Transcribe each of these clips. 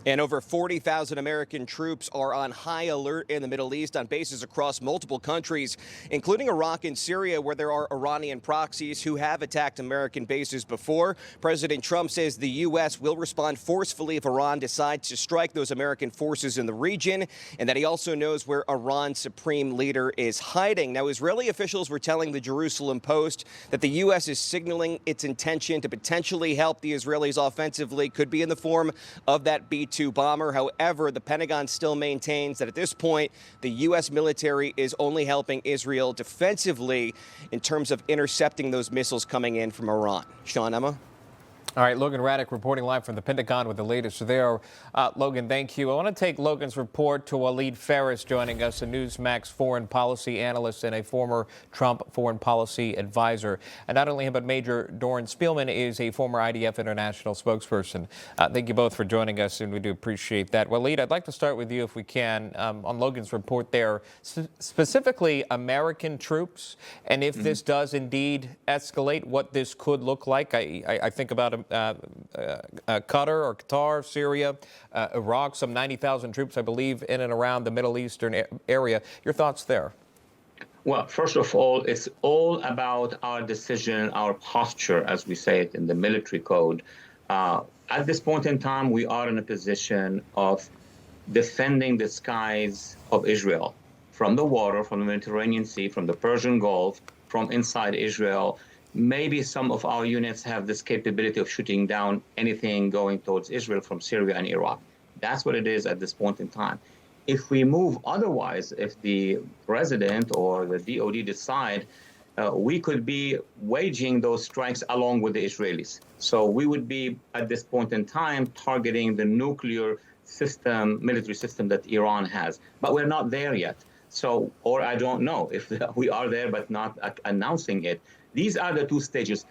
And over 40,000 American troops are on high alert in the Middle East on bases across multiple countries, including Iraq and Syria, where there are Iranian proxies who have attacked American bases before. President Trump says the U.S. will respond forcefully if Iran decides to strike those American forces in the region, and that he also knows where Iran's supreme leader is hiding. Now, Israeli officials were telling the Jerusalem Post that the U.S. is signaling its intention to potentially help the Israelis offensively, could be in the form of that B-2 bomber. However, the Pentagon still maintains that at this point, the U.S. military is only helping Israel defensively in terms of intercepting those missiles coming in from Iran. Sean, Emma? All right, Logan Raddick reporting live from the Pentagon with the latest there. Logan, thank you. I want to take Logan's report to Walid Phares, joining us, a Newsmax foreign policy analyst and a former Trump foreign policy advisor. And not only him, but Major Doron Spielman is a former IDF international spokesperson. Thank you both for joining us, and we do appreciate that. Walid, I'd like to start with you, if we can, on Logan's report there, specifically American troops, and if this does indeed escalate, what this could look like. I think about Qatar or Qatar, Syria, Iraq, some 90,000 troops, I believe, in and around the Middle Eastern area. Your thoughts there? Well, first of all, it's all about our decision, our posture, as we say it in the military code. At this point in time, we are in a position of defending the skies of Israel from the water, from the Mediterranean Sea, from the Persian Gulf, from inside Israel. Maybe some of our units have this capability of shooting down anything going towards Israel from Syria and Iraq. That's what it is at this point in time. If we move otherwise, if the president or the DOD decide, we could be waging those strikes along with the Israelis. So we would be, at this point in time, targeting the nuclear system, military system that Iran has. But we're not there yet. So, or I don't know if we are there but not announcing it. These are the two stages.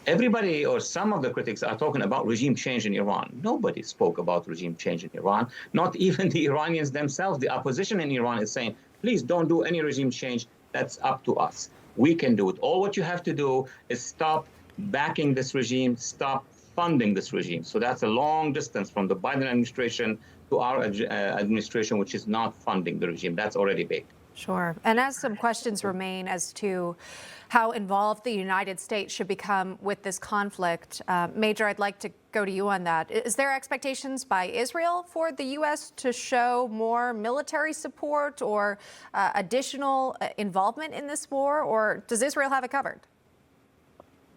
Everybody or some of the critics are talking about regime change in Iran. Nobody spoke about regime change in Iran, not even the Iranians themselves. The opposition in Iran is saying, please don't do any regime change. That's up to us. We can do it. All what you have to do is stop backing this regime, stop funding this regime. So that's a long distance from the Biden administration to our administration, which is not funding the regime. That's already baked. Sure. And as some questions remain as to how involved the United States should become with this conflict, Major, I'd like to go to you on that. Is there expectations by Israel for the U.S. to show more military support or additional involvement in this war, or does Israel have it covered?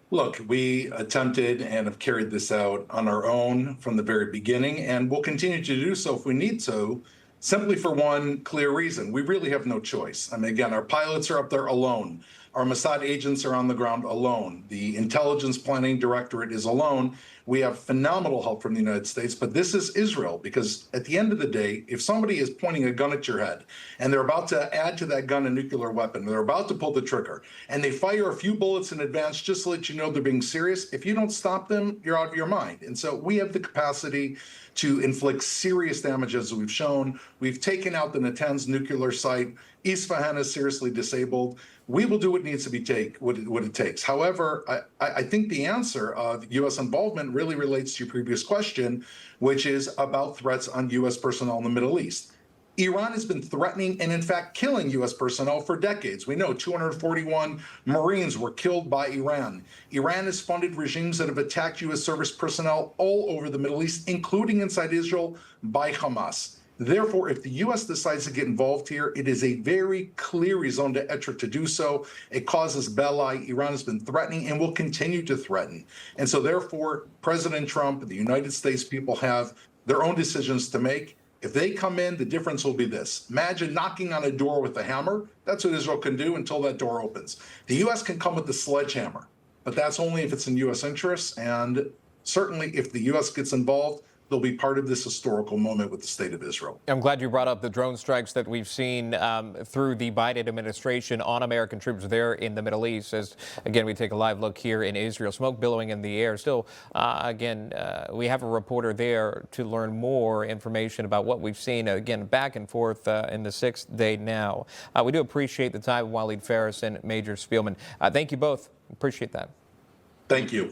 Look, we attempted and have carried this out on our own from the very beginning, and we'll continue to do so if we need to, simply for one clear reason. We really have no choice. I mean, again, our pilots are up there alone. Our Mossad agents are on the ground alone. The Intelligence Planning Directorate is alone. We have phenomenal help from the United States, but this is Israel, because at the end of the day, if somebody is pointing a gun at your head and they're about to add to that gun a nuclear weapon, they're about to pull the trigger, and they fire a few bullets in advance just to let you know they're being serious, if you don't stop them, you're out of your mind. And so we have the capacity to inflict serious damage, as we've shown. We've taken out the Natanz nuclear site. Isfahan is seriously disabled. We will do what needs to be what it takes. However, I think the answer of U.S. involvement really relates to your previous question, which is about threats on U.S. personnel in the Middle East. Iran has been threatening and, in fact, killing U.S. personnel for decades. We know 241 Marines were killed by Iran. Iran has funded regimes that have attacked U.S. service personnel all over the Middle East, including inside Israel, by Hamas. Therefore, if the U.S. decides to get involved here, it is a very clear raison d'etre to do so. It causes belli. Iran has been threatening and will continue to threaten. And so, therefore, President Trump and the United States people have their own decisions to make. If they come in, the difference will be this. Imagine knocking on a door with a hammer. That's what Israel can do until that door opens. The U.S. can come with the sledgehammer, but that's only if it's in U.S. interests. And certainly if the U.S. gets involved, they'll be part of this historical moment with the state of Israel. I'm glad you brought up the drone strikes that we've seen through the Biden administration on American troops there in the Middle East. As, again, we take a live look here in Israel, smoke billowing in the air. Still, we have a reporter there to learn more information about what we've seen, again, back and forth in the sixth day now. We do appreciate the time, Walid Phares and Major Spielman. Thank you both. Appreciate that. Thank you.